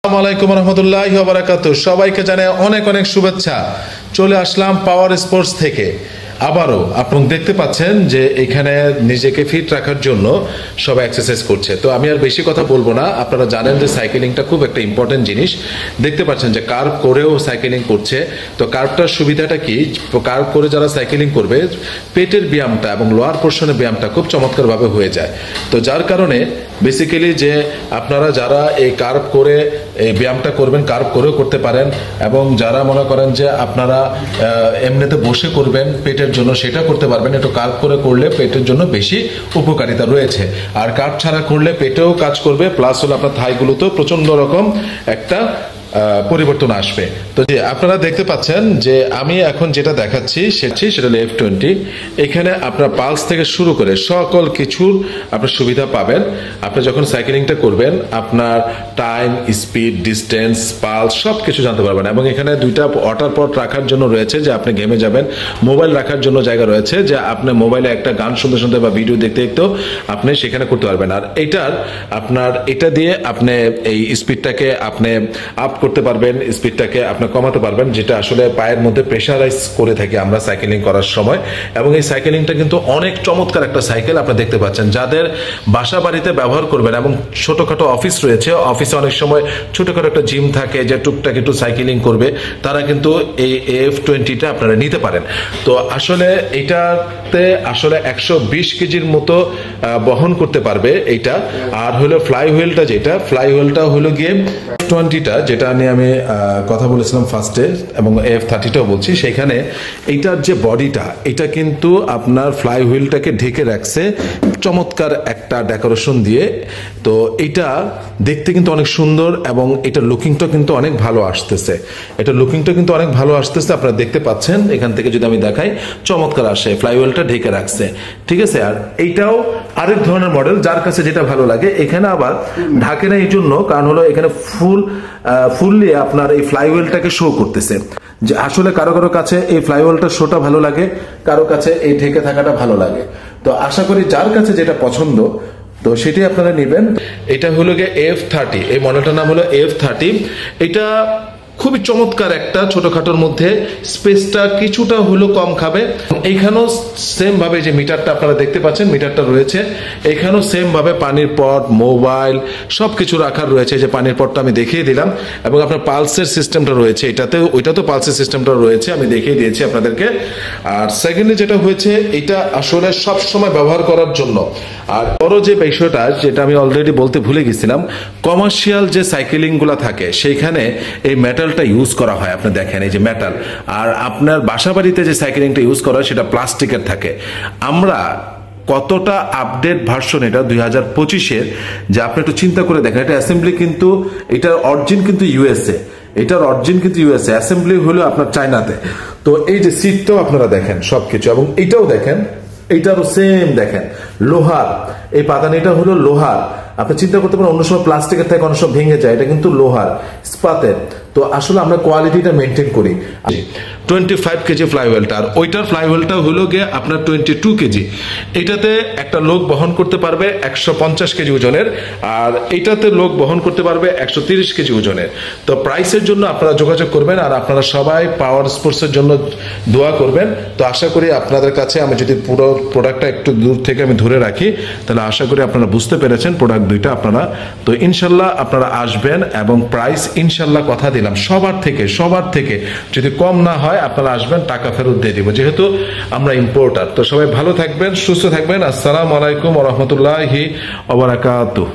আসসালামু আলাইকুম রহমতুল্লাহি ওয়া বারাকাতুহু। সবাইকে জানাই অনেক অনেক শুভেচ্ছা। চলে আসলাম পাওয়ার স্পোর্টস থেকে। আবারও আপনারা দেখতে পাচ্ছেন যে এখানে নিজেকে ফিট রাখার জন্য সবাই এক্সারসাইজ করছে। তো আমি আর বেশি কথা বলবো না, আপনারা জানেন যে সাইকেলিংটা খুব একটা ইম্পর্টেন্ট জিনিস। দেখতে পাচ্ছেন যে কার্ভ করেও সাইকেলিং করছে। তো কার্ভটার সুবিধাটা কি, কার্ভ করে যারা সাইকেলিং করবে পেটের ব্যায়ামটা এবং লোয়ার পোর্শনের ব্যায়ামটা খুব চমৎকারভাবে হয়ে যায়। তো যার কারণে বেসিক্যালি যে আপনারা যারা এই কার্ভ করে এই ব্যায়ামটা করবেন, কার্ভ করেও করতে পারেন, এবং যারা মনে করেন যে আপনারা এমনিতে বসে করবেন পেটের জন্য, সেটা করতে পারবেন। একটু কার্ভ করে করলে পেটের জন্য বেশি উপকারিতা রয়েছে। আর কার্ভ ছাড়া করলে পেটেও কাজ করবে, প্লাস হলো আপনার থাইগুলোতেও প্রচন্ড রকম একটা পরিবর্তন আসবে। তো যে আপনারা দেখতে পাচ্ছেন যে আমি এখন যেটা দেখাচ্ছি সেটা হলো F20। এখানে আপনার পালস থেকে শুরু করে সকল কিছুর আপনার সুবিধা পাবেন। আপনি যখন সাইকেলিংটা করবেন আপনার টাইম, স্পিড, ডিস্টেন্স, পালস সব কিছু জানতে পারবেন। এবং এখানে দুইটা ওয়াটার পট রাখার জন্য রয়েছে যে আপনি ঘেমে যাবেন, মোবাইল রাখার জন্য জায়গা রয়েছে যে আপনি মোবাইলে একটা গান শুনতে শুনতে বা ভিডিও দেখতে দেখতেও আপনি সেখানে করতে পারবেন। আর এটা দিয়ে আপনি এই স্পিডটাকে আপনি আপ করতে পারবেন, স্পিডটাকে আপনি কমাতে পারবেন, যেটা আসলে পায়ের মধ্যে প্রেশারাইজ করে থাকি আমরা সাইকেলিং করার সময়। এবং এই সাইকেলিংটা কিন্তু অনেক চমৎকার একটা সাইকেল। আপনি দেখতে পাচ্ছেন যাদের বাসা বাড়িতে ব্যবহার করবেন এবং ছোটখাটো অফিস রয়েছে, অফিসে অনেক সময় ছোটখাটো একটা জিম থাকে যে টুকটাক একটু সাইকেলিং করবে, তারা কিন্তু এই F20টা আপনারা নিতে পারেন। তো আসলে এটাতে আসলে 120 কেজির মতো বহন করতে পারবে এইটা। আর হলো ফ্লাই হুইলটা, যেটা ফ্লাই হুইলটা হলো গিয়ে F20টা, যেটা নিয়ে আমি কথা বলেছিলাম ফার্স্টে, এবং F30টাও বলছি, সেখানে এইটার যে বডিটা, এটা কিন্তু আপনার ফ্লাই হুইলটাকে ঢেকে রাখছে চমৎকার একটা ডেকোরেশন দিয়ে। তো এটা দেখতে কিন্তু অনেক সুন্দর এবং এটা লুকিংটা কিন্তু অনেক ভালো আসতেছে। আপনারা দেখতে পাচ্ছেন এখান থেকে যদি আমি দেখাই, চমৎকার আসে, ফ্লাই হুইলটা ঢেকে রাখছে, ঠিক আছে। আর এইটাও আরেক ধরনের মডেল, যার কাছে যেটা ভালো লাগে। এখানে আবার ঢাকে না এই জন্য, কারণ হলো এখানে ফুললি আপনার এই ফ্লাই হুইলটাকে শো করতেছে। যে আসলে কারো কারো কাছে এই ফ্লাই হুইলটা শোটা ভালো লাগে, কারো কাছে এই ঢেকে থাকাটা ভালো লাগে। তো আশা করি যার কাছে যেটা পছন্দ তো সেটি আপনারা নেবেন। এটা হলো গিয়ে F30, এই মডেলটার নাম হলো F30। এটা খুবই চমৎকার একটা, ছোটখাটোর মধ্যে স্পেসটা কিছুটা হলো কম খাবে। এইখানেও সেম ভাবে যে মিটারটা আপনারা দেখতে পাচ্ছেন, মিটারটা রয়েছে এখানেও সেম ভাবে পানির পট, মোবাইল সবকিছু রাখার রয়েছে। যে পানির পটটা আমি দেখিয়ে দিলাম, এবং আপনার পালসের সিস্টেমটা রয়েছে এটাতে, ওইটাতেও পালসের সিস্টেমটা রয়েছে, আমি দেখিয়ে দিয়েছি আপনাদেরকে। আর সেকেন্ডলি যেটা হয়েছে, এটা আসলে সব সময় ব্যবহার করার জন্য। আর বড় যে বিষয়টা, যেটা আমি অলরেডি বলতে ভুলে গেছিলাম, কমার্শিয়াল যে সাইকেলিং গুলা থাকে সেইখানে এই মেটালটা ইউজ করা হয়। আপনি দেখেন এই যে মেটাল। আর আপনার বাসা বাড়িতে যে সাইকেলিংটা ইউজ করা হয় সেটা প্লাস্টিকের থাকে। আমরা কতটা আপডেট ভার্সন এটা 2025-এর, যে আপনি একটু চিন্তা করে দেখেন, এটা অ্যাসেম্বলি কিন্তু, এটার অরিজিন কিন্তু ইউএসএ, অ্যাসেম্বলি হলো আপনার চায়নাতে। তো এই যে সিটটাও আপনারা দেখেন সবকিছু, এবং এইটাও দেখেন, এইটারও সেম দেখেন লোহার, এই পাতানিটা হলো লোহার। আপনি চিন্তা করতে পারেন অন্য সময় প্লাস্টিকের থেকে অনেক সময় ভেঙে যায়, এটা কিন্তু লোহার, ইস্পাতের। তো আসলে আমরা কোয়ালিটিটা মেনটেন করি। 25 কেজি ফ্লাই হুইলটা, আর ওইটার ফ্লাই হুইলটা হলো গিয়ে আপনার 22 কেজি। এটাতে একটা লোক বহন করতে পারবে 150 কেজি ওজনের, আর এটাতে লোক বহন করতে পারবে 130 কেজি ওজনের। তো প্রাইসের জন্য আপনারা যোগাযোগ করবেন, আর আপনারা সবাই পাওয়ার স্পোর্টসের জন্য দোয়া করবেন। তো আশা করি আপনাদের কাছে আমি যদি পুরো প্রোডাক্টটা একটু দূর থেকে আমি ধরে রাখি, তাহলে আশা করি আপনারা বুঝতে পেরেছেন প্রোডাক্ট দুইটা আপনারা। তো ইনশাল্লাহ আপনারা আসবেন, এবং প্রাইস ইনশাল্লাহ কথা দিলাম সবার থেকে যদি কম না হয় আপনারা আসবেন, টাকা ফেরত দিয়ে দিব, যেহেতু আমরা ইম্পোর্টার। তো সবাই ভালো থাকবেন, সুস্থ থাকবেন। আসসালামু আলাইকুম ওয়া রাহমাতুল্লাহি ওয়া বারাকাতুহু।